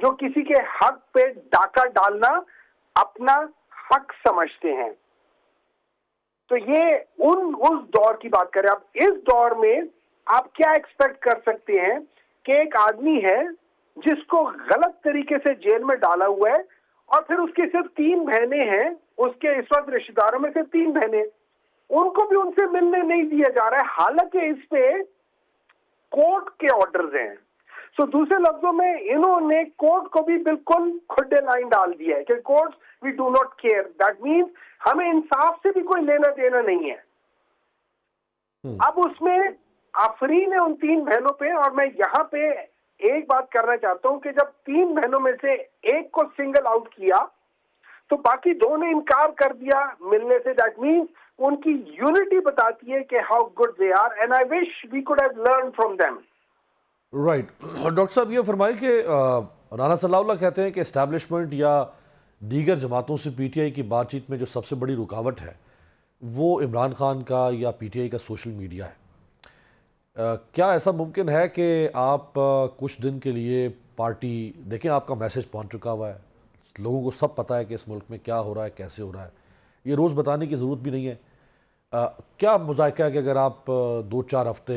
جو کسی کے حق پہ ڈاکہ ڈالنا اپنا حق سمجھتے ہیں. تو یہ اس دور کی بات کریں. اب اس دور میں آپ کیا ایکسپیکٹ کر سکتے ہیں کہ ایک آدمی ہے جس کو غلط طریقے سے جیل میں ڈالا ہوا ہے اور پھر اس کی صرف 3 بہنیں ہیں, اس کے اس وقت رشتہ داروں میں سے 3 بہنیں, ان کو بھی ان سے ملنے نہیں دیا جا رہا ہے, حالانکہ اس پہ کورٹ کے آرڈرز ہیں. سو دوسرے لفظوں میں انہوں نے کورٹ کو بھی بالکل کھڈے لائن ڈال دیا ہے کہ court we do not care. That means ہمیں انصاف سے بھی کوئی لینا دینا نہیں ہے. اب اس میں آفرین ہے ان 3 بہنوں پہ, اور میں یہاں پہ ایک بات کرنا چاہتا ہوں کہ جب 3 بہنوں میں سے ایک کو سنگل آؤٹ کیا تو باقی 2 نے انکار کر دیا ملنے سے. دیٹ مینس ان کی یونٹی بتاتی ہے کہ how good they are, and I wish we could have learn from them. Right. Doctor صاحب یہ فرمائیں کہ رانا ثناء اللہ کہتے ہیں کہ اسٹیبلشمنٹ یا دیگر جماعتوں سے پی ٹی آئی کی بات چیت میں جو سب سے بڑی رکاوٹ ہے وہ عمران خان کا یا پی ٹی آئی کا سوشل میڈیا ہے. کیا ایسا ممکن ہے کہ آپ کچھ دن کے لیے پارٹی دیکھیں, آپ کا میسج پہنچ چکا ہوا ہے, لوگوں کو سب پتہ ہے کہ اس ملک میں کیا ہو رہا ہے, کیسے ہو رہا ہے, یہ روز بتانے کی ضرورت بھی نہیں ہے. کیا مذائقہ ہے کہ اگر آپ 2-4 ہفتے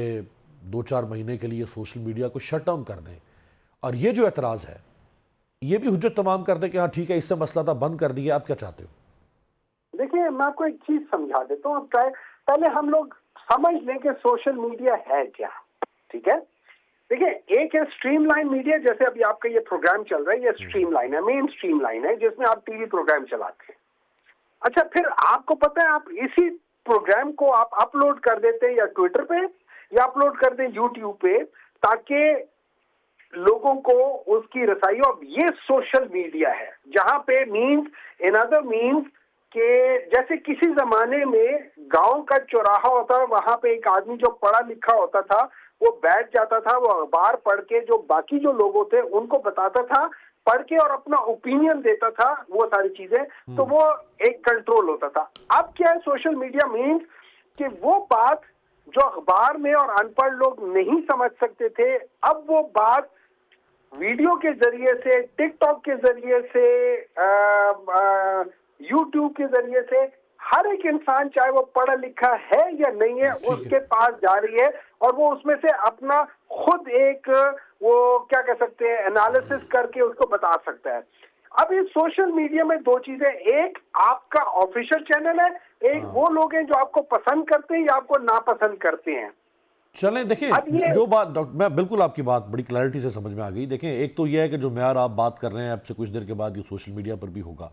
2-4 مہینے کے لیے سوشل میڈیا کو شٹ ڈاؤن کر دیں اور یہ جو اعتراض ہے یہ بھی حجت تمام کر دیں کہ ہاں ٹھیک ہے اس سے مسئلہ تھا, بند کر دیا, آپ کیا چاہتے ہو؟ دیکھیں میں آپ کو ایک چیز سمجھا دیتا ہوں. پہلے ہم لوگ سمجھ لیں کہ سوشل میڈیا ہے کیا. ٹھیک ہے, دیکھیں ایک ہے اسٹریم لائن میڈیا, جیسے ابھی آپ کا یہ پروگرام چل رہا ہے, یہ اسٹریم لائن ہے, مین اسٹریم لائن ہے جس میں آپ ٹی وی پروگرام چلاتے ہیں. اچھا پھر آپ کو پتہ ہے آپ اسی پروگرام کو آپ اپلوڈ کر دیتے ہیں یا ٹویٹر پہ یا اپلوڈ کر دیں یوٹیوب پہ تاکہ لوگوں کو اس کی رسائی ہو. اب یہ سوشل میڈیا ہے جہاں پہ مینس ان ادر مینس کہ جیسے کسی زمانے میں گاؤں کا چوراہا ہوتا, وہاں پہ ایک آدمی جو پڑھا لکھا ہوتا تھا وہ بیٹھ جاتا تھا, وہ اخبار پڑھ کے جو باقی جو لوگ ہوتے ان کو بتاتا تھا, پڑھ کے اور اپنا اوپینین دیتا تھا, وہ ساری چیزیں, تو وہ ایک کنٹرول ہوتا تھا. اب کیا ہے سوشل میڈیا مینس کہ وہ بات جو اخبار میں اور ان پڑھ لوگ نہیں سمجھ سکتے تھے, اب وہ بات ویڈیو کے ذریعے سے, ٹک ٹاک کے ذریعے سے, یوٹیوب کے ذریعے سے ہر ایک انسان چاہے وہ پڑھا لکھا ہے یا نہیں ہے اس کے پاس جا رہی ہے, اور وہ اس میں سے اپنا خود ایک وہ کیا کہہ سکتے ہیں انالیسس کر کے اس کو بتا سکتا ہے. اب اس سوشل میڈیا میں 2 چیزیں, ایک آپ کا آفیشیل چینل ہے, ایک وہ لوگ ہیں جو آپ کو پسند کرتے ہیں یا آپ کو ناپسند کرتے ہیں. چلیں دیکھیں جو بات میں بالکل آپ کی بات بڑی کلیئرٹی سے سمجھ میں آ گئی. دیکھیں ایک تو یہ ہے کہ جو معیار آپ بات کر رہے ہیں اب سے کچھ دیر کے بعد یہ سوشل میڈیا پر بھی ہوگا.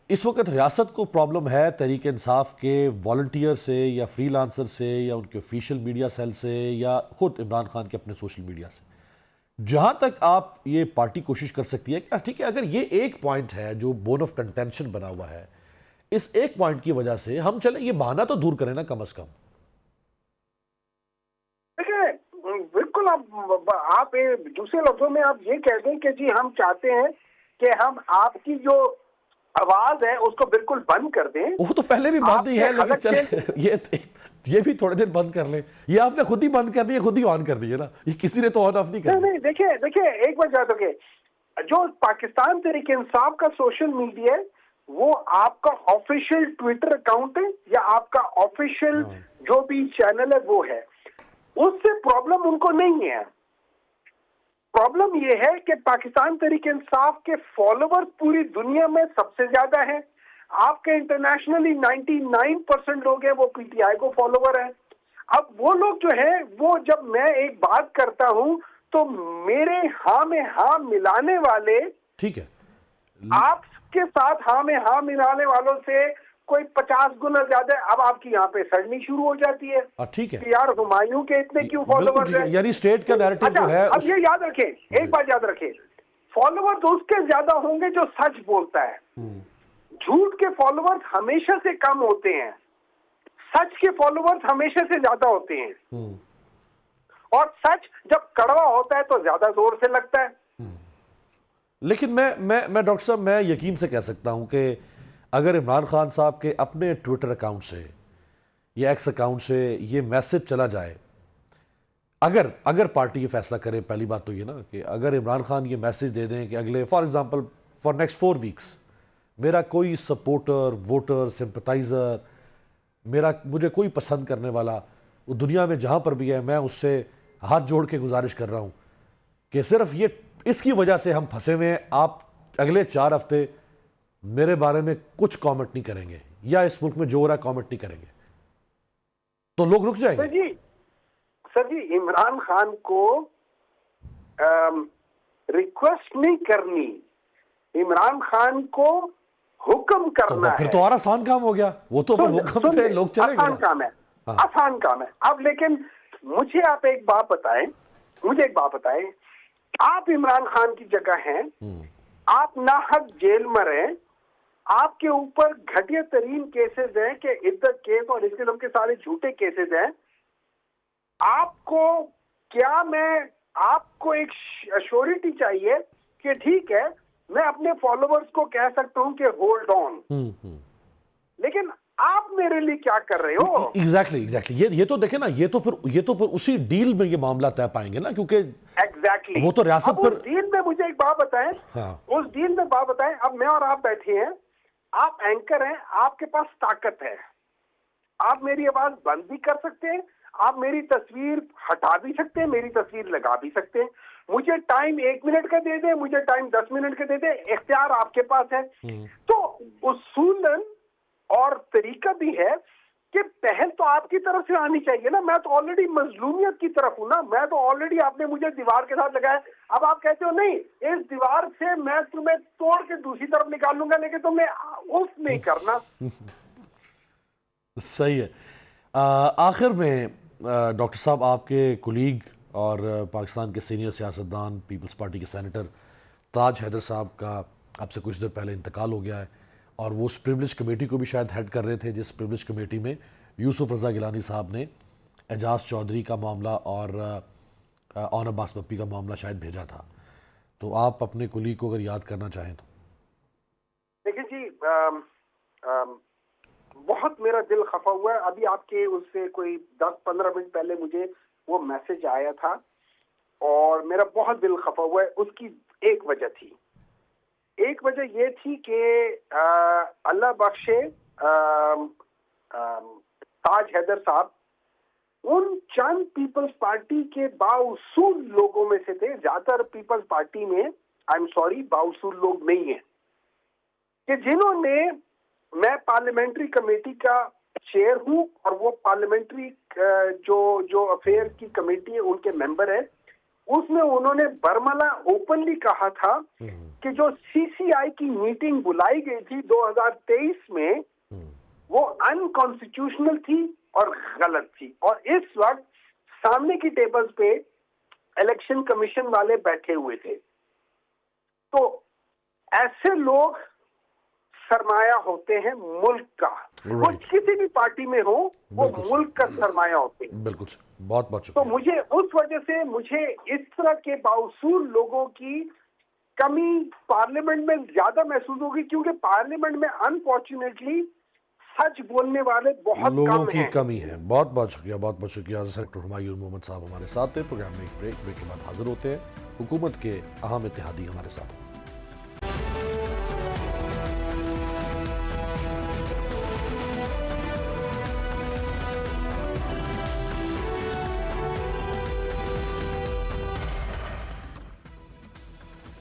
اس وقت ریاست کو پرابلم ہے تحریک انصاف کے والنٹیئر سے یا فری لانسر سے یا ان کے آفیشیل میڈیا سیل سے یا خود عمران خان کے اپنے سوشل میڈیا سے. جہاں تک آپ یہ پارٹی کوشش کر سکتی ہے کہ ٹھیک ہے اگر یہ ایک پوائنٹ ہے جو بون آف کنٹینشن بنا ہوا ہے, اس ایک پوائنٹ کی وجہ سے ہم چلیں یہ بہانہ تو دور کریں نا کم از کم. بالکل آپ دوسرے لفظوں میں آپ یہ کہہ دیں کہ جی ہم چاہتے ہیں کہ ہم آپ کی جو آواز ہے اس کو بالکل بند کر دیں. وہ تو پہلے بھی بند ہی ہے, لیکن چلیں یہ بھی تھوڑے دن بند کر لیں. یہ آپ نے خود ہی بند کر دی, خود ہی آن کر دی ہے نا, یہ کسی نے تو آن آف نہیں کر. نہیں دیکھیں ایک بات یاد رکھیں, جو پاکستان تحریک انصاف کا سوشل میڈیا ہے وہ آپ کا آفیشیل ٹویٹر اکاؤنٹ ہے یا آپ کا آفیشیل جو بھی چینل ہے وہ ہے, اس سے پرابلم ان کو نہیں ہے. پرابلم یہ ہے کہ پاکستان تحریک انصاف کے فالوور پوری دنیا میں سب سے زیادہ ہیں. آپ کے انٹرنیشنلی 99% لوگ ہیں وہ پی ٹی آئی کو فالوور ہیں. اب وہ لوگ جو ہیں وہ جب میں ایک بات کرتا ہوں تو میرے ہاں میں ہاں ملانے والے ٹھیک ہے آپ کے ساتھ ہاں میں ہاں ملانے والوں سے کوئی 50 گنا زیادہ ہے. اب آپ کی یہاں پہ سڑنی شروع ہو جاتی ہے ٹھیک ہے کہ یار ہمایوں کے اتنے کیوں فالوورز ہیں, یعنی اسٹیٹ کا نیریٹو جو ہے. اب یہ یاد رکھیں, ایک بات یاد رکھیں, فالوور تو اس کے زیادہ ہوں گے جو سچ بولتا ہے. جھوٹ کے فالوورز ہمیشہ سے کم ہوتے ہیں, سچ کے فالوورز ہمیشہ سے زیادہ ہوتے ہیں, اور سچ جب کڑوا ہوتا ہے تو زیادہ زور سے لگتا ہے. لیکن میں ڈاکٹر صاحب میں یقین سے کہہ سکتا ہوں کہ اگر عمران خان صاحب کے اپنے ٹویٹر اکاؤنٹ سے یا ایکس اکاؤنٹ سے یہ میسج چلا جائے, اگر پارٹی یہ فیصلہ کرے، پہلی بات تو یہ نا کہ اگر عمران خان یہ میسج دے دیں کہ اگلے فار ایگزامپل فار نیکسٹ 4 ویکس میرا کوئی سپورٹر، ووٹر، سمپتائزر، مجھے کوئی پسند کرنے والا وہ دنیا میں جہاں پر بھی ہے، میں اس سے ہاتھ جوڑ کے گزارش کر رہا ہوں کہ صرف یہ اس کی وجہ سے ہم پھنسے ہوئے ہیں، آپ اگلے 4 ہفتے میرے بارے میں کچھ کامنٹ نہیں کریں گے یا اس ملک میں جو ہو رہا ہے کامنٹ نہیں کریں گے، تو لوگ رک جائیں گے. سر جی عمران خان کو ریکویسٹ نہیں کرنی، عمران خان کو حکم کرنا ہے. پھر تو اور آسان کام ہو گیا، وہ تو حکم پہ لوگ چلے گئے. آسان کام ہے، آسان کام ہے. اب لیکن مجھے آپ ایک بات بتائیں، آپ عمران خان کی جگہ ہیں، آپ ناحق جیل میں رہیں، آپ کے اوپر گھٹیا ترین کیسز ہیں کہ عدت کیس اور اس قسم کے سارے جھوٹے کیسز ہیں. آپ کو ایک ایشورٹی چاہیے کہ ٹھیک ہے میں اپنے فالوورز کو کہہ سکتا ہوں کہ ہولڈ آن، لیکن آپ میرے لیے کیا کر رہے ہو؟ ایگزیکٹلی یہ تو دیکھیں نا، یہ تو پھر اسی ڈیل میں یہ معاملہ طے پائیں گے نا، کیونکہ وہ تو ریاست پر. اس ڈیل میں مجھے ایک بات بتائیں، اب میں اور آپ بیٹھے ہیں، آپ اینکر ہیں، آپ کے پاس طاقت ہے، آپ میری آواز بند بھی کر سکتے ہیں، آپ میری تصویر ہٹا بھی سکتے ہیں، میری تصویر لگا بھی سکتے ہیں، مجھے ٹائم 1 منٹ کا دے دیں، مجھے ٹائم 10 منٹ کا دے دیں، اختیار آپ کے پاس ہے. تو اصولاً اور طریقہ بھی ہے کہ پہل تو آپ کی طرف سے آنی چاہیے نا. میں تو آلریڈی مظلومیت کی طرف ہوں نا، میں تو آلریڈی آپ نے مجھے دیوار کے ساتھ لگایا. اب آپ کہتے ہو نہیں اس دیوار سے میں تمہیں توڑ کے دوسری طرف نکال لوں گا، لیکن تم نے اس نہیں کرنا. صحیح ہے. آخر میں ڈاکٹر صاحب، آپ کے کولیگ اور پاکستان کے سینئر سیاستدان پیپلز پارٹی کے سینیٹر تاج حیدر صاحب کا اب سے کچھ دیر پہلے انتقال ہو گیا ہے، اور وہ اس پریولیج کمیٹی کو بھی شاید ہیڈ کر رہے تھے جس پریولیج کمیٹی میں یوسف رضا گیلانی صاحب نے اعجاز چودھری کا معاملہ اور اون عباس بپی کا معاملہ شاید بھیجا تھا. تو آپ اپنے کولیگ کو اگر یاد کرنا چاہیں تو. دیکھیں جی، بہت میرا دل خفا ہوا ہے. ابھی آپ کے اس سے کوئی 10-15 منٹ پہلے مجھے وہ میسج آیا تھا اور میرا بہت دل خفا ہوا ہے. اس کی ایک وجہ تھی، ایک وجہ یہ تھی کہ اللہ بخشے تاج حیدر صاحب ان چند پیپلز پارٹی کے بااصول لوگوں میں سے تھے. زیادہ تر پیپلز پارٹی میں بااصول لوگ نہیں ہیں کہ جنہوں نے، میں پارلیمنٹری کمیٹی کا چیئر ہوں اور وہ پارلیمنٹری جو افیئر کی کمیٹی ہے ان کے ممبر ہیں، اس میں انہوں نے برملا اوپنلی کہا تھا کہ جو سی سی آئی کی میٹنگ بلائی گئی تھی 2023 میں وہ انکانسٹیٹیوشنل تھی اور غلط تھی، اور اس وقت سامنے کی ٹیبلز پہ الیکشن کمیشن والے بیٹھے ہوئے تھے. تو ایسے لوگ سرمایہ ہوتے ہیں ملک کا، وہ کسی بھی پارٹی میں ہو وہ ملک کا سرمایہ ہوتے ہیں. بالکل، بہت بہت تو مجھے اس وجہ سے مجھے اس طرح کے بااصول لوگوں کی کمی پارلیمنٹ میں زیادہ محسوس ہوگی، کیونکہ پارلیمنٹ میں انفارچونیٹلی سچ بولنے والے بہت لوگوں کم کی ہیں. کمی ہے. بہت بہت شکریہ، بہت بہت شکریہ. سیکٹر ہمایون محمد صاحب ہمارے ساتھ تھے. پروگرام میں ایک بریک کے بعد حاضر ہوتے ہیں. حکومت کے اہم اتحادی ہمارے ساتھ.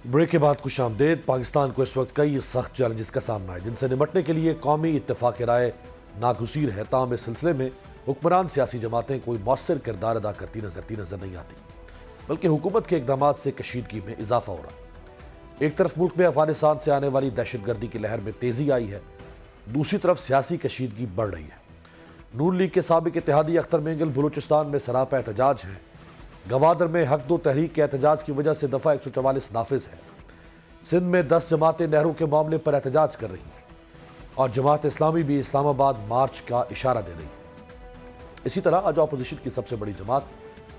بریک کے بعد خوش آمدید. پاکستان کو اس وقت کئی سخت چیلنجز کا سامنا ہے جن سے نمٹنے کے لیے قومی اتفاق رائے ناگزیر ہے. تاہم اس سلسلے میں حکمران سیاسی جماعتیں کوئی مؤثر کردار ادا کرتی نظر نہیں آتی، بلکہ حکومت کے اقدامات سے کشیدگی میں اضافہ ہو رہا ہے. ایک طرف ملک میں افغانستان سے آنے والی دہشت گردی کی لہر میں تیزی آئی ہے، دوسری طرف سیاسی کشیدگی بڑھ رہی ہے. نون لیگ کے سابق اتحادی اختر مینگل بلوچستان میں سراپا احتجاج ہیں. گوادر میں حق دو تحریک کے احتجاج کی وجہ سے دفعہ 144 نافذ ہے. سندھ میں 10 جماعتیں نہروں کے معاملے پر احتجاج کر رہی ہیں اور جماعت اسلامی بھی اسلام آباد مارچ کا اشارہ دے رہی ہے. اسی طرح آج اپوزیشن کی سب سے بڑی جماعت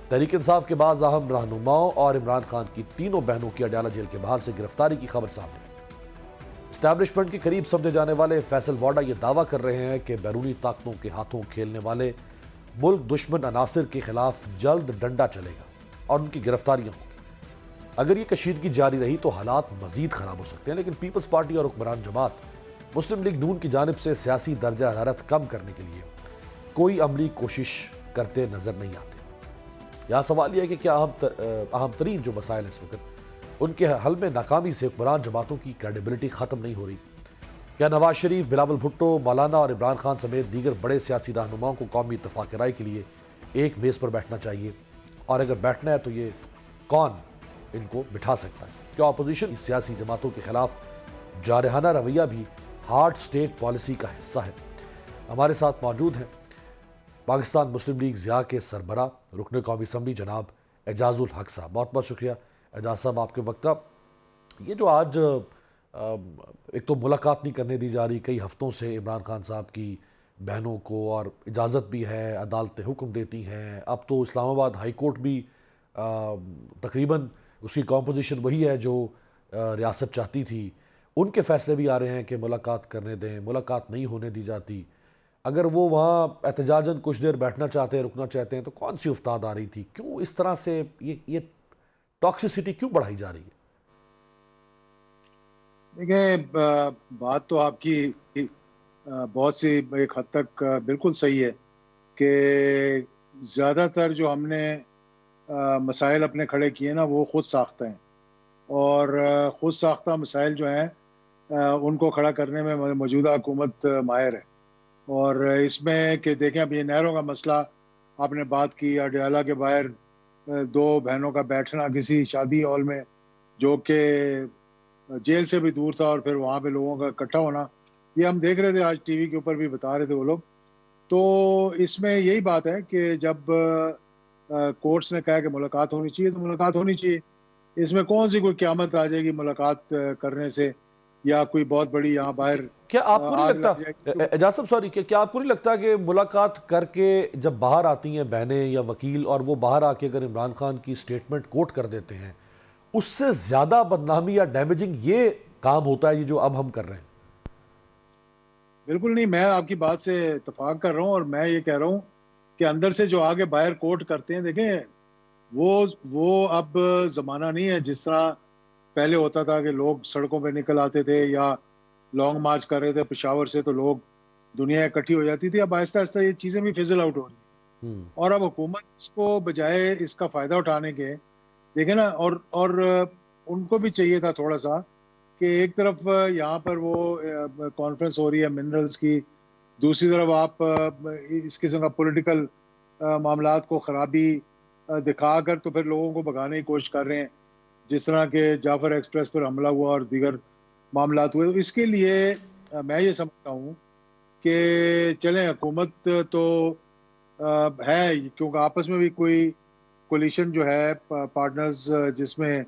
تحریک انصاف کے بعض اہم رہنماؤں اور عمران خان کی تینوں بہنوں کی اڈیالہ جیل کے باہر سے گرفتاری کی خبر سامنے. اسٹیبلشمنٹ کے قریب سمجھے جانے والے فیصل واڈا یہ دعویٰ کر رہے ہیں کہ بیرونی طاقتوں کے ہاتھوں کھیلنے والے ملک دشمن عناصر کے خلاف جلد ڈنڈا چلے گا اور ان کی گرفتاریاں ہوں گی۔ اگر یہ کشیدگی جاری رہی تو حالات مزید خراب ہو سکتے ہیں، لیکن پیپلز پارٹی اور حکمران جماعت مسلم لیگ نون کی جانب سے سیاسی درجہ حرارت کم کرنے کے لیے کوئی عملی کوشش کرتے نظر نہیں آتے۔ یہاں سوال یہ ہے کہ کیا اہم ترین جو مسائل ہیں اس وقت، ان کے حل میں ناکامی سے حکمران جماعتوں کی کریڈیبلٹی ختم نہیں ہو رہی؟ کیا نواز شریف، بلاول بھٹو، مولانا اور عمران خان سمیت دیگر بڑے سیاسی رہنماؤں کو قومی اتفاق رائے کے لیے ایک میز پر بیٹھنا چاہیے؟ اور اگر بیٹھنا ہے تو یہ کون ان کو بٹھا سکتا ہے؟ کیا اپوزیشن سیاسی جماعتوں کے خلاف جارحانہ رویہ بھی ہارڈ سٹیٹ پالیسی کا حصہ ہے؟ ہمارے ساتھ موجود ہیں پاکستان مسلم لیگ ضیاء کے سربراہ رکن قومی اسمبلی جناب اعجاز الحق صاحب۔ بہت بہت شکریہ اعجاز صاحب آپ کے وقت کا۔ یہ جو آج ایک تو ملاقات نہیں کرنے دی جا رہی کئی ہفتوں سے عمران خان صاحب کی بہنوں کو، اور اجازت بھی ہے، عدالتیں حکم دیتی ہیں، اب تو اسلام آباد ہائی کورٹ بھی تقریباً اس کی کمپوزیشن وہی ہے جو ریاست چاہتی تھی، ان کے فیصلے بھی آ رہے ہیں کہ ملاقات کرنے دیں، ملاقات نہیں ہونے دی جاتی۔ اگر وہ وہاں احتجاجاً کچھ دیر بیٹھنا چاہتے ہیں، رکنا چاہتے ہیں، تو کون سی افتاد آ رہی تھی؟ کیوں اس طرح سے یہ ٹاکسیسٹی کیوں بڑھائی جا رہی ہے؟ دیکھیں، بات تو آپ کی بہت سی ایک حد تک بالکل صحیح ہے کہ زیادہ تر جو ہم نے مسائل اپنے کھڑے کیے نا وہ خود ساختہ ہیں، اور خود ساختہ مسائل جو ہیں ان کو کھڑا کرنے میں موجودہ حکومت ماہر ہے۔ اور اس میں کہ دیکھیں، اب یہ نہروں کا مسئلہ آپ نے بات کی، اڈیالہ کے باہر دو بہنوں کا بیٹھنا کسی شادی ہال میں جو کہ جیل سے بھی دور تھا، اور پھر وہاں پہ لوگوں کا اکٹھا ہونا، یہ ہم دیکھ رہے تھے، آج ٹی وی کے اوپر بھی بتا رہے تھے وہ لوگ۔ تو اس میں یہی بات ہے کہ جب کورٹس نے کہا کہ ملاقات ہونی چاہیے تو ملاقات ہونی چاہیے۔ اس میں کون سی کوئی قیامت آ جائے گی ملاقات کرنے سے، یا کوئی بہت بڑی یہاں باہر کیا آپ کو نہیں آگ لگتا لگ جائے گی؟ اعجاز صاحب، سوری، کیا آپ کو نہیں لگتا کہ ملاقات کر کے جب باہر آتی ہیں بہنیں یا وکیل، اور وہ باہر آ کے اگر عمران خان کی سٹیٹمنٹ کوٹ کر دیتے ہیں، اس سے زیادہ بدنامی یا ڈیمیجنگ یہ کام ہوتا ہے یہ جو اب ہم کر رہے ہیں؟ بالکل نہیں، میں آپ کی بات سے اتفاق کر رہا ہوں، اور میں یہ کہہ رہا ہوں کہ اندر سے جو آگے باہر کوٹ کرتے ہیں، دیکھیں وہ اب زمانہ نہیں ہے جس طرح پہلے ہوتا تھا کہ لوگ سڑکوں پہ نکل آتے تھے یا لانگ مارچ کر رہے تھے پشاور سے، تو لوگ دنیا اکٹھی ہو جاتی تھی۔ اب آہستہ آہستہ یہ چیزیں بھی فزل آؤٹ ہو رہی ہیں، اور اب حکومت اس کو بجائے اس کا فائدہ اٹھانے کے، دیکھیں نا، اور ان کو بھی چاہیے تھا تھوڑا سا کہ ایک طرف یہاں پر وہ کانفرنس ہو رہی ہے منرلز کی، دوسری طرف آپ اس قسم کا پولیٹیکل معاملات کو خرابی دکھا کر تو پھر لوگوں کو بھگانے کی کوشش کر رہے ہیں، جس طرح کہ جعفر ایکسپریس پر حملہ ہوا اور دیگر معاملات ہوئے۔ تو اس کے لیے میں یہ سمجھتا ہوں کہ چلیں، حکومت تو ہے، کیونکہ آپس میں بھی کوئی کولیشن جو ہے پارٹنرز، جس میں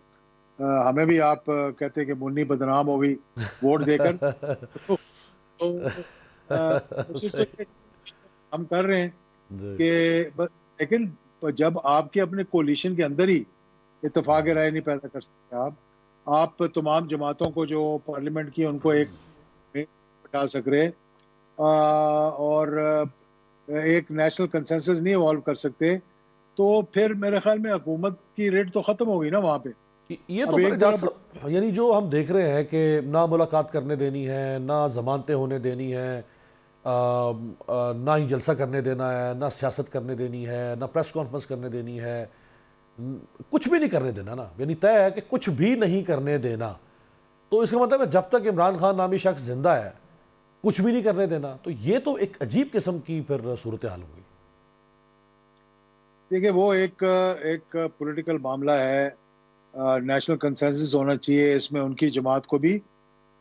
ہمیں بھی آپ کہتے ہیں کہ منی بدنام ہو گئی ووٹ دے کر، تو کوشش تو ہم کر رہے ہیں کہ لیکن جب آپ کے اپنے کولیشن کے اندر ہی اتفاق رائے نہیں پیدا کر سکتے، آپ تمام جماعتوں کو جو پارلیمنٹ کی ان کو ایک بٹھا سک رہے، اور ایک نیشنل کنسنسس نہیں ایوالو کر سکتے، تو پھر میرے خیال میں حکومت کی ریٹ تو ختم ہوگی نا وہاں پہ۔ یہ تو یعنی جو ہم دیکھ رہے ہیں کہ نہ ملاقات کرنے دینی ہے، نہ ضمانتیں ہونے دینی ہے، نہ ہی جلسہ کرنے دینا ہے، نہ سیاست کرنے دینی ہے، نہ پریس کانفرنس کرنے دینی ہے، کچھ بھی نہیں کرنے دینا نا، یعنی طے ہے کہ کچھ بھی نہیں کرنے دینا۔ تو اس کا مطلب ہے جب تک عمران خان نامی شخص زندہ ہے کچھ بھی نہیں کرنے دینا، تو یہ تو ایک عجیب قسم کی پھر صورتحال ہوگی۔ دیکھیں، وہ ایک پولیٹیکل معاملہ ہے، نیشنل کنسنسس ہونا چاہیے، اس میں ان کی جماعت کو بھی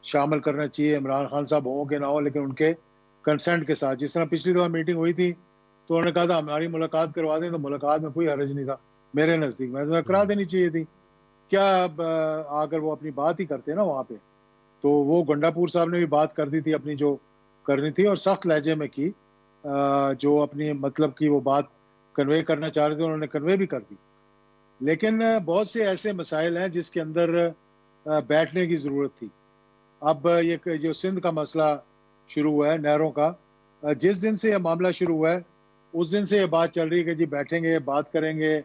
شامل کرنا چاہیے، عمران خان صاحب ہوں کہ نہ ہو، لیکن ان کے کنسنٹ کے ساتھ۔ جس طرح پچھلی دفعہ میٹنگ ہوئی تھی تو انہوں نے کہا تھا ہماری ملاقات کروا دیں، تو ملاقات میں کوئی حرج نہیں تھا میرے نزدیک، میں کرا دینی چاہیے تھی۔ کیا اگر وہ اپنی بات ہی کرتے نا وہاں پہ، تو وہ گنڈا پور صاحب نے بھی بات کر دی تھی اپنی جو کرنی تھی، اور سخت لہجے میں کی، جو اپنی مطلب کی وہ بات کنوے کرنا چاہ رہے تھے انہوں نے کنوے بھی کر دی۔ لیکن بہت سے ایسے مسائل ہیں جس کے اندر بیٹھنے کی ضرورت تھی۔ اب یہ جو سندھ کا مسئلہ شروع ہوا ہے نہروں کا، جس دن سے یہ معاملہ شروع ہوا ہے اس دن سے یہ بات چل رہی ہے کہ جی بیٹھیں گے، بات کریں گے،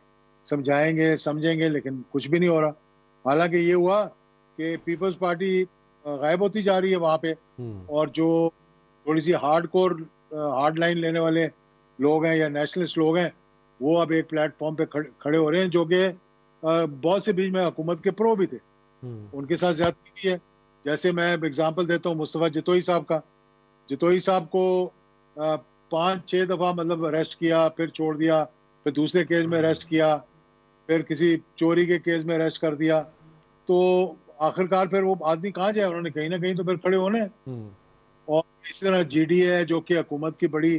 سمجھائیں گے، سمجھیں گے، لیکن کچھ بھی نہیں ہو رہا. حالانکہ یہ ہوا کہ پیپلز پارٹی غائب ہوتی جا رہی ہے وہاں پہ، اور جو تھوڑی سی ہارڈ لائن لینے والے لوگ ہیں یا نیشنلسٹ لوگ ہیں، وہ اب ایک پلیٹ فارم پہ کھڑے ہو رہے ہیں، جو کہ بہت سے بیچ میں حکومت کے پرو بھی تھے، ان کے ساتھ زیادتی کی ہے. جیسے میں اگزامپل دیتا ہوں مصطفیٰ جتوئی صاحب کا. جتوئی صاحب کو 5-6 دفعہ مطلب اریسٹ کیا، پھر چھوڑ دیا، پھر دوسرے کیس میں اریسٹ کیا، پھر کسی چوری کے کیس میں اریسٹ کر دیا. تو آخرکار پھر وہ آدمی کہاں جائے، انہوں نے کہیں نہ کہیں تو پھر کھڑے ہونے. اور اس طرح جی ڈی اے جو کہ حکومت کی بڑی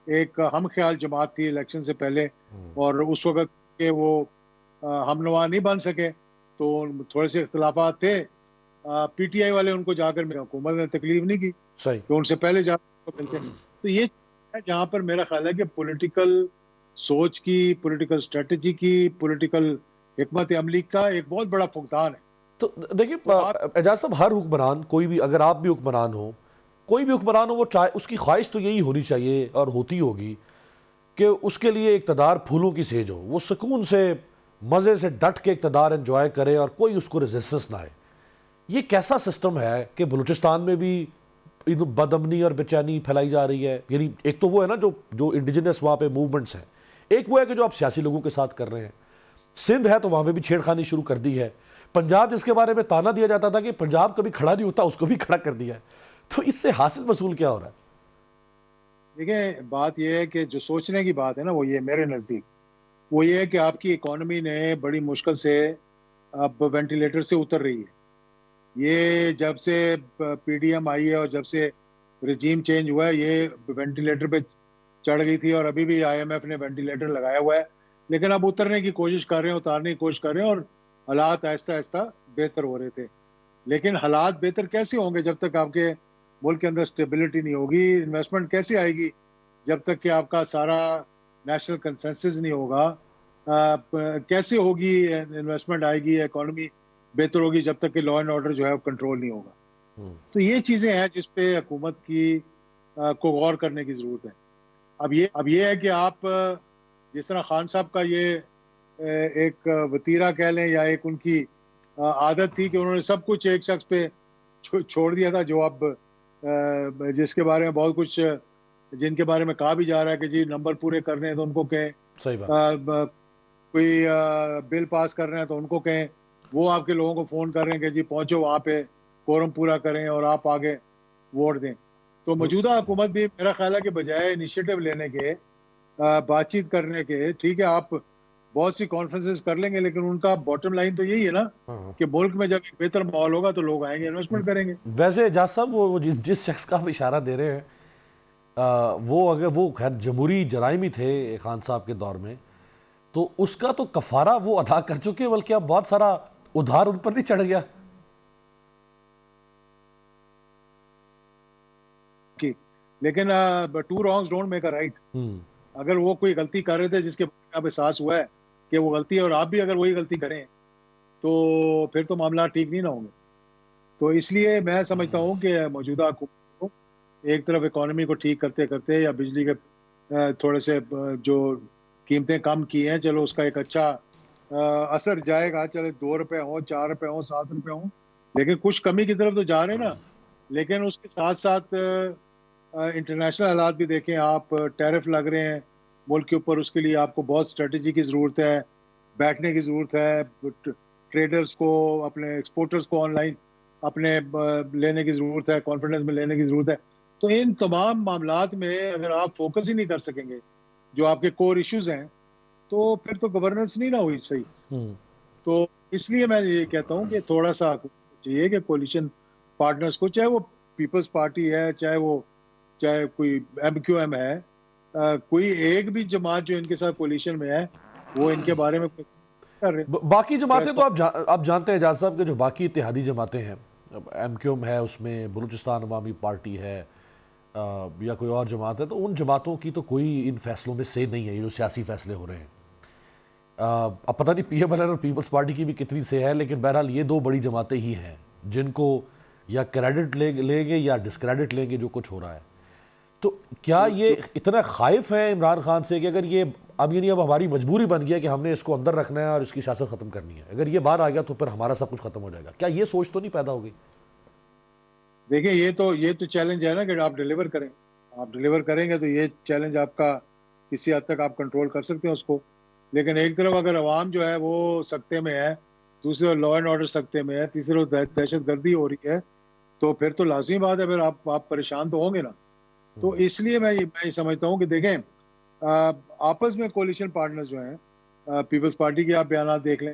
ایک ہم خیال جماعت تھی الیکشن سے پہلے، اور اس وقت کہ وہ ہم نوا نہیں بن سکے تو تھوڑے سے اختلافات تھے. پی ٹی آئی والے ان کو جا کر میری حکومت نے تکلیف نہیں کی صحیح. کہ ان سے پہلے جا کر ملتے. تو یہ ہے جہاں پر میرا خیال ہے کہ پولیٹیکل سوچ کی، پولیٹیکل اسٹریٹجی کی، پولیٹیکل حکمت عملی کا ایک بہت بڑا فقدان ہے. تو دیکھیں اعجاز صاحب، ہر حکمران، کوئی بھی، اگر آپ بھی حکمران ہو، کوئی بھی حکمران ہو، وہ چاہے، اس کی خواہش تو یہی ہونی چاہیے اور ہوتی ہوگی کہ اس کے لیے اقتدار پھولوں کی سیج ہو، وہ سکون سے، مزے سے ڈٹ کے اقتدار انجوائے کرے اور کوئی اس کو ریزسٹنس نہ آئے. یہ کیسا سسٹم ہے کہ بلوچستان میں بھی بد امنی اور بے چینی پھیلائی جا رہی ہے؟ یعنی ایک تو وہ ہے نا جو انڈیجنس وہاں پہ موومنٹس ہیں، ایک وہ ہے کہ جو آپ سیاسی لوگوں کے ساتھ کر رہے ہیں. سندھ ہے تو وہاں پہ بھی چھیڑ خانی شروع کر دی ہے. پنجاب جس کے بارے میں تانا دیا جاتا تھا کہ پنجاب کبھی کھڑا نہیں ہوتا، اس کو بھی کھڑا کر دیا ہے. تو اس سے حاصل وصول کیا ہو رہا ہے؟ دیکھیں بات یہ ہے کہ جو سوچنے کی بات ہے نا، وہ یہ میرے نزدیک وہ یہ ہے کہ آپ کی اکانومی نے بڑی مشکل سے اب وینٹیلیٹر سے اتر رہی ہے. یہ جب سے پی ڈی ایم آئی ہے اور جب سے رجیم چینج ہوا ہے، یہ وینٹیلیٹر پہ چڑھ گئی تھی، اور ابھی بھی آئی ایم ایف نے وینٹیلیٹر لگایا ہوا ہے، لیکن اب اترنے کی کوشش کر رہے ہیں، اتارنے کی کوشش کر رہے ہیں، اور حالات آہستہ آہستہ بہتر ہو رہے تھے. لیکن حالات بہتر کیسے ہوں گے جب تک آپ کے ملک کے اندر اسٹیبلٹی نہیں ہوگی؟ انویسٹمنٹ کیسے آئے گی جب تک کہ آپ کا سارا نیشنل کنسنسس نہیں ہوگا؟ کیسے ہوگی انویسٹمنٹ آئے گی، اکانومی بہتر ہوگی جب تک کہ لا اینڈ آرڈر جو ہے وہ کنٹرول نہیں ہوگا؟ تو یہ چیزیں ہیں جس پہ حکومت کی کو غور کرنے کی ضرورت ہے. اب یہ ہے کہ آپ جس طرح خان صاحب کا یہ ایک وتیرہ کہہ لیں یا ایک ان کی عادت تھی کہ انہوں نے سب کچھ ایک شخص پہ چھوڑ دیا تھا، جو اب جس کے بارے میں بہت کچھ، جن کے بارے میں کہا بھی جا رہا ہے کہ جی نمبر پورے کرنے ہیں تو ان کو کہیں، صحیح بات. کوئی بل پاس کر رہے ہیں تو ان کو کہیں، وہ آپ کے لوگوں کو فون کر رہے ہیں کہ جی پہنچو وہاں پہ، کورم پورا کریں اور آپ آگے ووٹ دیں. تو موجودہ حکومت بھی میرا خیال ہے کہ بجائے انیشیٹو لینے کے، بات چیت کرنے کے، ٹھیک ہے آپ بہت سی کانفرنسز کر لیں گے، لیکن ان کا باٹم لائن تو یہی ہے نا کہ ملک میں جب ایک بہتر ماحول ہوگا تو لوگ آئیں گے، انویسٹمنٹ کریں گے. ویسے اعجاز صاحب، وہ جس شخص کا آپ اشارہ دے رہے ہیں، وہ اگر وہ خیر جمہوری جرائم ہی تھے خان صاحب کے دور میں، تو اس کا تو کفارہ وہ ادا کر چکے، بلکہ اب بہت سارا ادھار ان پر نہیں چڑھ گیا؟ لیکن two wrongs don't make a right. اگر وہ کوئی غلطی کر رہے تھے جس کے بارے میں احساس ہوا ہے کہ وہ غلطی ہے، اور آپ بھی اگر وہی غلطی کریں تو پھر تو معاملات ٹھیک نہیں نہ ہوں گے. تو اس لیے میں سمجھتا ہوں کہ موجودہ حکومت کو ایک طرف اکانومی کو ٹھیک کرتے کرتے، یا بجلی کے تھوڑے سے جو قیمتیں کم کی ہیں، چلو اس کا ایک اچھا اثر جائے گا، چلے 2 روپے ہوں، 4 روپے ہوں، 7 روپے ہوں، لیکن کچھ کمی کی طرف تو جا رہے ہیں نا. لیکن اس کے ساتھ ساتھ انٹرنیشنل حالات بھی دیکھیں آپ، ٹیرف لگ رہے ہیں ملک کے اوپر، اس کے لیے آپ کو بہت اسٹریٹجی کی ضرورت ہے، بیٹھنے کی ضرورت ہے، ٹریڈرز کو، اپنے ایکسپورٹرز کو آن لائن اپنے لینے کی ضرورت ہے، کانفیڈنس میں لینے کی ضرورت ہے. تو ان تمام معاملات میں اگر آپ فوکس ہی نہیں کر سکیں گے جو آپ کے کور ایشوز ہیں، تو پھر تو گورننس نہیں نہ ہوئی صحیح. تو اس لیے میں یہ کہتا ہوں کہ تھوڑا سا چاہیے کہ کولیشن پارٹنرز کو، چاہے وہ پیپلز پارٹی ہے، چاہے کوئی ایم کیو ایم ہے، کوئی ایک بھی جماعت جو ان کے ساتھ کولیشن میں ہے، وہ ان کے بارے میں کر رہے. باقی جماعتیں تو آپ جانتے ہیں اعجاز صاحب کہ جو باقی اتحادی جماعتیں ہیں، ایم کیو ایم ہے، اس میں بلوچستان عوامی پارٹی ہے، یا کوئی اور جماعت ہے، تو ان جماعتوں کی تو کوئی ان فیصلوں میں سے نہیں ہے، یہ جو سیاسی فیصلے ہو رہے ہیں. اب پتہ نہیں پی ایم ایل این اور پیپلز پارٹی کی بھی کتنی سے ہے، لیکن بہرحال یہ 2 بڑی جماعتیں ہی ہیں جن کو یا کریڈٹ لیں گے یا ڈسکریڈٹ لیں گے جو کچھ ہو رہا ہے. تو کیا یہ اتنا خائف ہے عمران خان سے کہ اگر یہ اب یہ نہیں اب ہماری مجبوری بن گیا کہ ہم نے اس کو اندر رکھنا ہے اور اس کی سیاست ختم کرنی ہے، اگر یہ باہر آ گیا تو پھر ہمارا سب کچھ ختم ہو جائے گا، کیا یہ سوچ تو نہیں پیدا ہو گئی؟ دیکھیں یہ تو چیلنج ہے نا کہ آپ ڈیلیور کریں. آپ ڈیلیور کریں گے تو یہ چیلنج آپ کا کسی حد تک آپ کنٹرول کر سکتے ہیں اس کو. لیکن ایک طرف اگر عوام جو ہے وہ سکتے میں ہے، دوسری طرف لا اینڈ آرڈر سکتے میں ہے، تیسری طرف دہشت گردی ہو رہی ہے، تو پھر تو لازمی بات ہے پھر آپ پریشان تو ہوں گے نا. تو اس لیے میں یہ سمجھتا ہوں کہ دیکھیں آپس میں کولیشن پارٹنر جو ہیں، پیپلز پارٹی کے آپ بیانات دیکھ لیں،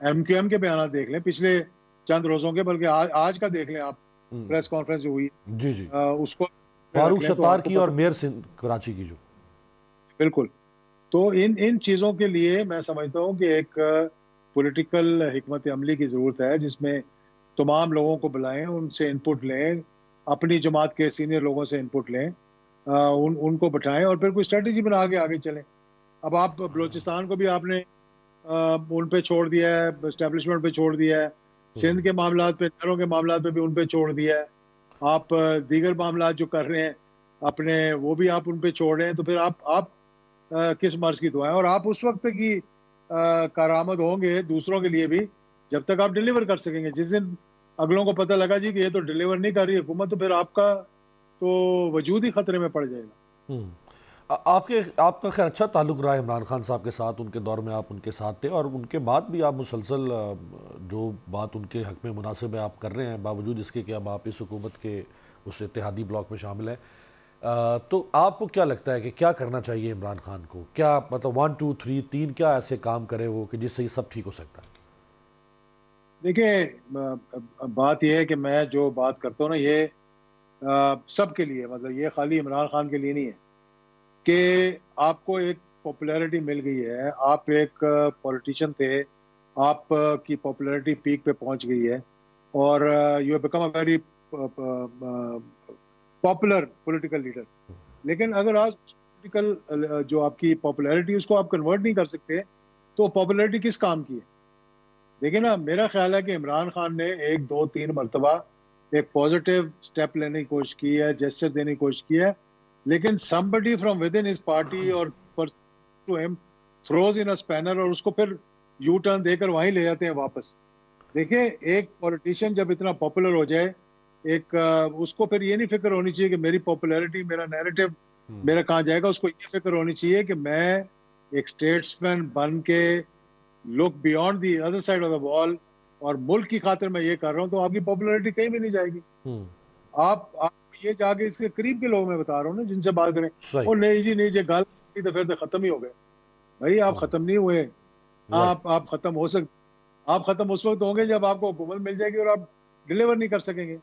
ایم کیو ایم کے بیانات دیکھ لیں پچھلے چند روزوں کے، بلکہ آج کا دیکھ لیں آپ پریس کانفرنس جو ہوئی جی جی، اس کو فاروق ستار کی اور میئر کراچی کی جو. بالکل. تو ان چیزوں کے لیے میں سمجھتا ہوں کہ ایک پولیٹیکل حکمت عملی کی ضرورت ہے جس میں تمام لوگوں کو بلائیں، ان سے انپٹ لیں، اپنی جماعت کے سینئر لوگوں سے انپٹ لیں، ان کو بٹھائیں اور پھر کوئی اسٹریٹجی بنا کے آگے چلیں. اب آپ بلوچستان کو بھی آپ نے ان پہ چھوڑ دیا ہے، اسٹیبلشمنٹ پہ چھوڑ دیا ہے، سندھ کے معاملات پہ، نہروں کے معاملات پہ بھی ان پہ چھوڑ دیا ہے. آپ دیگر معاملات جو کر رہے ہیں اپنے وہ بھی آپ ان پہ چھوڑ رہے ہیں. تو پھر آپ کس مرض کی دعائیں، اور آپ اس وقت کی کارآمد ہوں گے دوسروں کے لیے بھی جب تک آپ ڈیلیور کر سکیں گے. جس دن اگلوں کو پتہ لگا جی کہ یہ تو ڈیلیور نہیں کر رہی حکومت، تو پھر آپ کا تو وجود ہی خطرے میں پڑ جائے گا. آپ کا خیر اچھا تعلق رہا ہے عمران خان صاحب کے ساتھ، ان کے دور میں آپ ان کے ساتھ تھے اور ان کے بعد بھی آپ مسلسل جو بات ان کے حق میں مناسب ہے آپ کر رہے ہیں، باوجود اس کے کہ اب آپ اس حکومت کے اس اتحادی بلاک میں شامل ہیں. تو آپ کو کیا لگتا ہے کہ کیا کرنا چاہیے عمران خان کو؟ کیا مطلب 1 2 3 3 کیا ایسے کام کرے وہ کہ جس سے یہ سب ٹھیک ہو سکتا ہے؟ دیکھیں بات یہ ہے کہ میں جو بات کرتا ہوں نا یہ سب کے لیے، مطلب یہ خالی عمران خان کے لیے نہیں ہے کہ آپ کو ایک پاپولیرٹی مل گئی ہے، آپ ایک پولیٹیشین تھے، آپ کی پاپولیرٹی پیک پہ پہنچ گئی ہے اور you have become a very popular political leader. لیکن اگر آج پولیٹیکل جو آپ کی پاپولیرٹی اس کو آپ کنورٹ نہیں کر سکتے تو پاپولیرٹی کس کام کی ہے؟ دیکھیں نا، میرا خیال ہے کہ عمران خان نے 1 2 3 مرتبہ ایک پازیٹیو سٹیپ لینے کی کوشش کی ہے، جیسچر دینے کی کوشش کی ہے، لیکن somebody from within his party اور to him throws in a spanner اور اس کو پھر یو ٹرن دے کر وہیں لے جاتے ہیں واپس. دیکھیں ایک پولیٹیشین جب اتنا پاپولر ہو جائے، ایک اس کو پھر یہ نہیں فکر ہونی چاہیے کہ میری پاپولیرٹی، میرا نیریٹو میرا کہاں جائے گا. اس کو یہ فکر ہونی چاہیے کہ میں ایک اسٹیٹسمین بن کے look beyond the other side of the wall اور ملک کی خاطر میں یہ کر رہا ہوں، تو آپ کی پاپولیرٹی کہیں بھی نہیں جائے گی. آپ یہ جا کے اس کے قریب کے لوگ میں بتا رہا ہوں نا جن سے بات کریں، وہ نہیں جی نہیں جی گل تو پھر تو ختم ہی ہو گئے. بھائی آپ ختم نہیں ہوئے. آپ ختم ہو سکتے، آپ ختم اس وقت ہوں گے جب آپ کو حکومت مل جائے گی اور آپ ڈیلیور نہیں کر سکیں گے.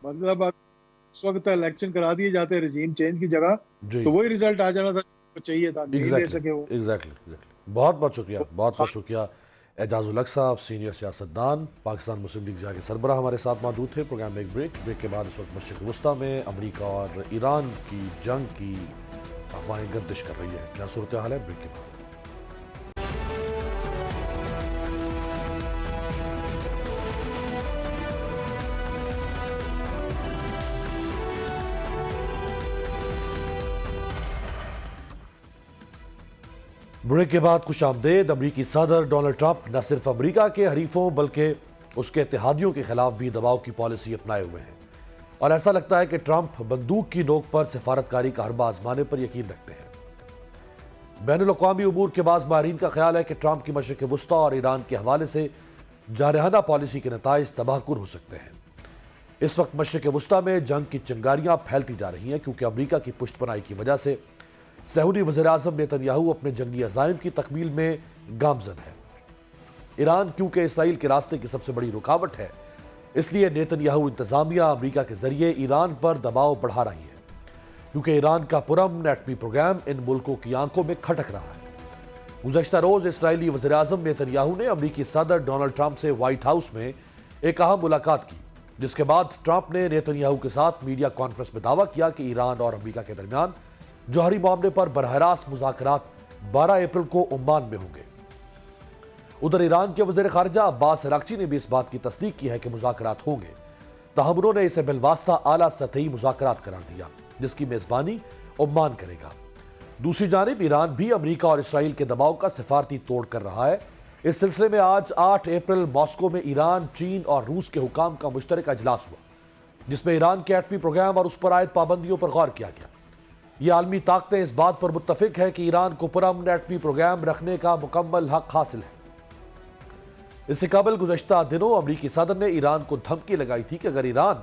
مطلب اس وقت الیکشن کرا دیے جاتے رجیم چینج کی جگہ تو وہی ریزلٹ آ جانا تھا چاہیے تھا، نہیں لے سکے وہ. ایگزیکٹلی. بہت بہت شکریہ، بہت بہت شکریہ. اعجاز الحق صاحب، سینئر سیاستدان، پاکستان مسلم لیگ کے سربراہ ہمارے ساتھ موجود تھے. پروگرام میں ایک بریک کے بعد اس وقت مشرق وسطیٰ میں امریکہ اور ایران کی جنگ کی افواہیں گردش کر رہی ہے. کیا صورتحال ہے؟ بریک کے بعد. بریک کے بعد خوش آمدید. امریکی صدر ڈونلڈ ٹرمپ نہ صرف امریکہ کے حریفوں بلکہ اس کے اتحادیوں کے خلاف بھی دباؤ کی پالیسی اپنائے ہوئے ہیں، اور ایسا لگتا ہے کہ ٹرمپ بندوق کی نوک پر سفارتکاری کا حربہ آزمانے پر یقین رکھتے ہیں. بین الاقوامی امور کے بعض ماہرین کا خیال ہے کہ ٹرمپ کی مشرق وسطیٰ اور ایران کے حوالے سے جارحانہ پالیسی کے نتائج تباہ کن ہو سکتے ہیں. اس وقت مشرق وسطیٰ میں جنگ کی چنگاریاں پھیلتی جا رہی ہیں کیونکہ امریکہ کی پشت پناہی کی وجہ سے صہیونی وزیر اعظم نیتن یاہو اپنے جنگی عزائم کی تکمیل میں گامزن ہے. ایران کیونکہ اسرائیل کے راستے کی سب سے بڑی رکاوٹ ہے، اس لیے نیتن یاہو انتظامیہ امریکہ کے ذریعے ایران پر دباؤ بڑھا رہی ہے، کیونکہ ایران کا پرامن ایٹمی پروگرام ان ملکوں کی آنکھوں میں کھٹک رہا ہے. گزشتہ روز اسرائیلی وزیر اعظم نیتن یاہو نے امریکی صدر ڈونلڈ ٹرمپ سے وائٹ ہاؤس میں ایک اہم ملاقات کی، جس کے بعد ٹرمپ نے نیتن یاہو کے ساتھ میڈیا کانفرنس میں دعویٰ کیا کہ ایران اور امریکہ کے درمیان جوہری معاملے پر براہ راست مذاکرات 12 اپریل کو عمان میں ہوں گے. ادھر ایران کے وزیر خارجہ عباس عراقچی نے بھی اس بات کی تصدیق کی ہے کہ مذاکرات ہوں گے، تاہم انہوں نے اسے بالواسطہ اعلیٰ سطحی مذاکرات قرار دیا. جس کی میزبانی عمان کرے گا۔ دوسری جانب ایران بھی امریکہ اور اسرائیل کے دباؤ کا سفارتی توڑ کر رہا ہے۔ اس سلسلے میں آج 8 اپریل ماسکو میں ایران، چین اور روس کے حکام کا مشترکہ اجلاس ہوا، جس میں ایران کے ایٹمی پروگرام اور اس پر عائد پابندیوں پر غور کیا گیا۔ یہ عالمی طاقتیں اس بات پر متفق ہیں کہ ایران کو پرامن ایٹمی پروگرام رکھنے کا مکمل حق حاصل ہے۔ اس سے قبل گزشتہ دنوں امریکی صدر نے ایران کو دھمکی لگائی تھی کہ اگر ایران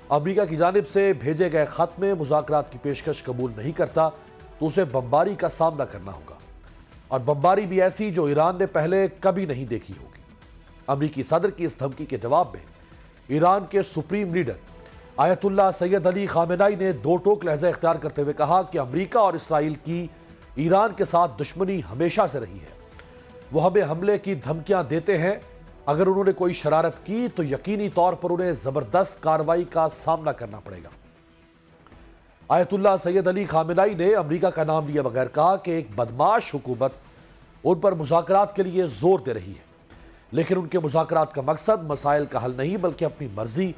امریکہ کی جانب سے بھیجے گئے خط میں مذاکرات کی پیشکش قبول نہیں کرتا تو اسے بمباری کا سامنا کرنا ہوگا، اور بمباری بھی ایسی جو ایران نے پہلے کبھی نہیں دیکھی ہوگی۔ امریکی صدر کی اس دھمکی کے جواب میں ایران کے سپریم لیڈر آیت اللہ سید علی خامنہئی نے دو ٹوک لہجہ اختیار کرتے ہوئے کہا کہ امریکہ اور اسرائیل کی ایران کے ساتھ دشمنی ہمیشہ سے رہی ہے، وہ ہمیں حملے کی دھمکیاں دیتے ہیں، اگر انہوں نے کوئی شرارت کی تو یقینی طور پر انہیں زبردست کارروائی کا سامنا کرنا پڑے گا۔ آیت اللہ سید علی خامنہئی نے امریکہ کا نام لیے بغیر کہا کہ ایک بدمعاش حکومت ان پر مذاکرات کے لیے زور دے رہی ہے، لیکن ان کے مذاکرات کا مقصد مسائل کا حل نہیں بلکہ اپنی مرضی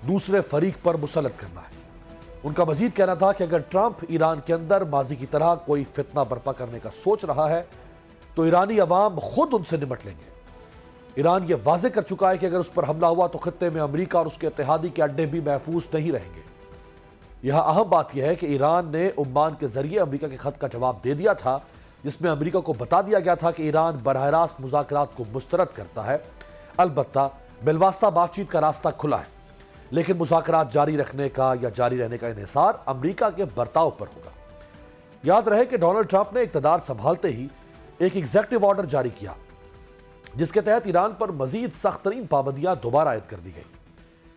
دوسرے فریق پر مسلط کرنا ہے۔ ان کا مزید کہنا تھا کہ اگر ٹرمپ ایران کے اندر ماضی کی طرح کوئی فتنہ برپا کرنے کا سوچ رہا ہے تو ایرانی عوام خود ان سے نمٹ لیں گے۔ ایران یہ واضح کر چکا ہے کہ اگر اس پر حملہ ہوا تو خطے میں امریکہ اور اس کے اتحادی کے اڈے بھی محفوظ نہیں رہیں گے۔ یہاں اہم بات یہ ہے کہ ایران نے عمان کے ذریعے امریکہ کے خط کا جواب دے دیا تھا، جس میں امریکہ کو بتا دیا گیا تھا کہ ایران براہ راست مذاکرات کو مسترد کرتا ہے، البتہ بالواسطہ بات چیت کا راستہ کھلا ہے، لیکن مذاکرات جاری رکھنے کا یا جاری رہنے کا انحصار امریکہ کے برتاؤ پر ہوگا۔ یاد رہے کہ ڈونلڈ ٹرمپ نے اقتدار سنبھالتے ہی ایک ایگزیکٹو آرڈر جاری کیا، جس کے تحت ایران پر مزید سخت ترین پابندیاں دوبارہ عائد کر دی گئی،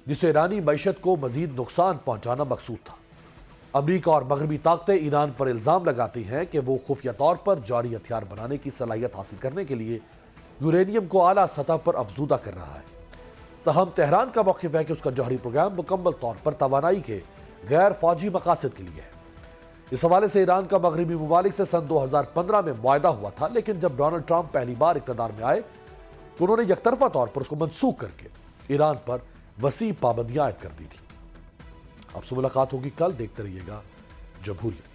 جس سے ایرانی معیشت کو مزید نقصان پہنچانا مقصود تھا۔ امریکہ اور مغربی طاقتیں ایران پر الزام لگاتی ہیں کہ وہ خفیہ طور پر جوہری ہتھیار بنانے کی صلاحیت حاصل کرنے کے لیے یورینیم کو اعلیٰ سطح پر افزودہ کر رہا ہے۔ تاہم تہران کا موقف ہے کہ اس کا جوہری پروگرام مکمل طور پر توانائی کے غیر فوجی مقاصد کے لیے ہے۔ اس حوالے سے ایران کا مغربی ممالک سے سن 2015 میں معاہدہ ہوا تھا، لیکن جب ڈونلڈ ٹرمپ پہلی بار اقتدار میں آئے تو انہوں نے یک طرفہ طور پر اس کو منسوخ کر کے ایران پر وسیع پابندیاں عائد کر دی تھی۔ اب سے ملاقات ہوگی کل، دیکھتے رہیے گا جمہوریت۔